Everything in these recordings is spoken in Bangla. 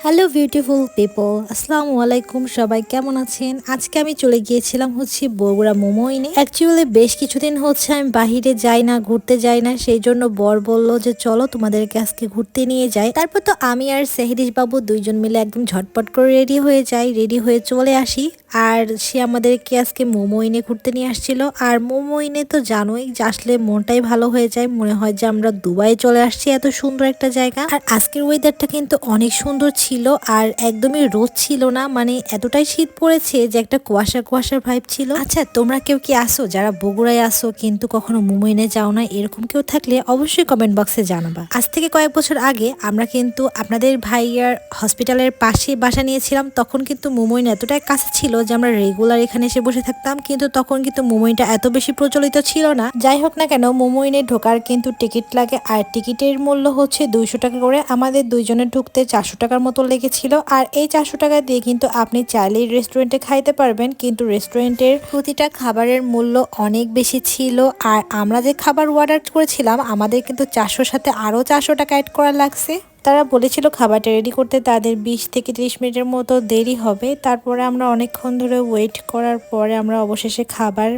হ্যালো বিউটিফুল পিপল, আসসালামু আলাইকুম। সবাই কেমন আছেন? আজকে আমি চলে গিয়েছিলাম বগুড়া মোমোইনে। অ্যাকচুয়ালি বেশ কিছুদিন আমি বাহিরে যাই না, ঘুরতে যাই না, সেই জন্য বর বলল যে চলো তোমাদেরকে আজকে ঘুরতে নিয়ে যাই। তারপর তো আমি আর সেহরিশ বাবু দুইজন মিলে একদম ঝটপট করে রেডি হয়ে যাই, রেডি হয়ে চলে আসি। আর সে আমাদেরকে আজকে মোমোইনে ঘুরতে নিয়ে আসছিল। আর মোমোইনে তো জানোই যে আসলে মনটাই ভালো হয়ে যায়, মনে হয় যে আমরা দুবাই চলে আসছি, এত সুন্দর একটা জায়গা। আর আজকের ওয়েদারটা কিন্তু অনেক সুন্দর ছিল, আর একদমই রোদ ছিল না, মানে এতটাই শীত পড়েছে যে একটা কুয়াশা কুয়াশার ভাইব ছিল। আচ্ছা, তোমরা কেউ কি আসো যারা বগুড়ায় আসো কিন্তু কখনো মোমোইনে যাও না? এরকম কেউ থাকলে অবশ্যই কমেন্ট বক্সে জানাবা। আজ থেকে কয়েক বছর আগে আমরা কিন্তু আপনাদের ভাইয়ার হসপিটালের পাশে বাসা নিয়েছিলাম, তখন কিন্তু মোমোইন এতটাই কাছে ছিল যে আমরা রেগুলার এখানে এসে বসে থাকতাম, কিন্তু তখন কিন্তু মোমোইনটা এত বেশি প্রচলিত ছিল না। যাই হোক না কেন, মোমোইনে ঢোকার কিন্তু টিকিট লাগে, আর টিকিটের মূল্য হচ্ছে 200 টাকা করে। আমাদের দুইজনের ঢুকতে 400 টাকার মতো লেগেছিল। আর এই 400 টাকা দিয়ে কিন্তু আপনি চাইলেই রেস্টুরেন্টে খাইতে পারবেন, কিন্তু রেস্টুরেন্টের প্রতিটা খাবারের মূল্য অনেক বেশি ছিল। আর আমরা যে খাবার অর্ডার করেছিলাম আমাদের কিন্তু 400 সাথে আরো 400 টাকা অ্যাড করা লাগছে। তারা বলেছিল খাবারটা রেডি করতে তাদের 20 থেকে 30 মিনিটের মতো দেরি হবে। তারপরে আমরা অনেকক্ষণ ধরে ওয়েট করার পরে আমরা অবশেষে খাবার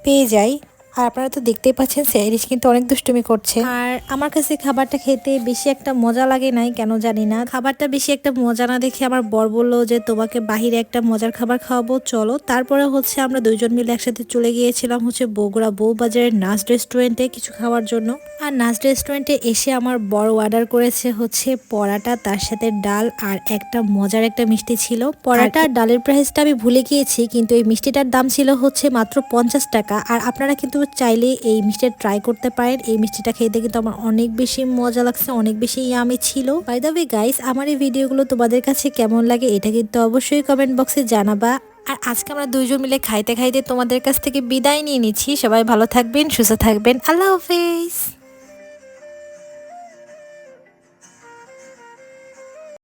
পেয়ে যাই। আর আপনারা তো দেখতেই পাচ্ছেন সেহরিশ কিন্তু অনেক দুষ্টুমি করছে। আর আমার কাছে খাবারটা খেতে বেশি একটা মজা লাগে নাই, কেন জানি না। খাবারটা বেশি একটা মজা না দেখে আমার বর বললো যে তোমাকে বাহিরে একটা মজার খাবার খাওয়াবো, চলো। তারপরে আমরা দুইজন মিলে একসাথে চলে গিয়েছিলাম বগুড়া বউবাজারের নাস রেস্টুরেন্টে কিছু খাওয়ার জন্য। আর নাস রেস্টুরেন্টে এসে আমার বড় অর্ডার করেছে পরাটা, তার সাথে ডাল আর একটা মজার একটা মিষ্টি ছিল। পরাটা আর ডালের প্রাইসটা আমি ভুলে গিয়েছি, কিন্তু এই মিষ্টিটার দাম ছিল মাত্র 50 টাকা। আর আপনারা কিন্তু চাইলে এই মিষ্টিটা ট্রাই করতে পারেন। এই মিষ্টিটা খেতে কিন্তু আমার অনেক বেশি মজা লাগছে, অনেক বেশি ইয়ামি ছিল। বাই দ্য ওয়ে গাইস, আমার এই ভিডিওগুলো তোমাদের কাছে কেমন লাগে এটা কিন্তু অবশ্যই কমেন্ট বক্সে জানাবা। আর আজকে আমরা দুইজন মিলে খাইতে খাইতে তোমাদের কাছ থেকে বিদায় নিয়ে নিচ্ছি। সবাই ভালো থাকবেন, সুস্থ থাকবেন, আল্লাহ হাফেজ।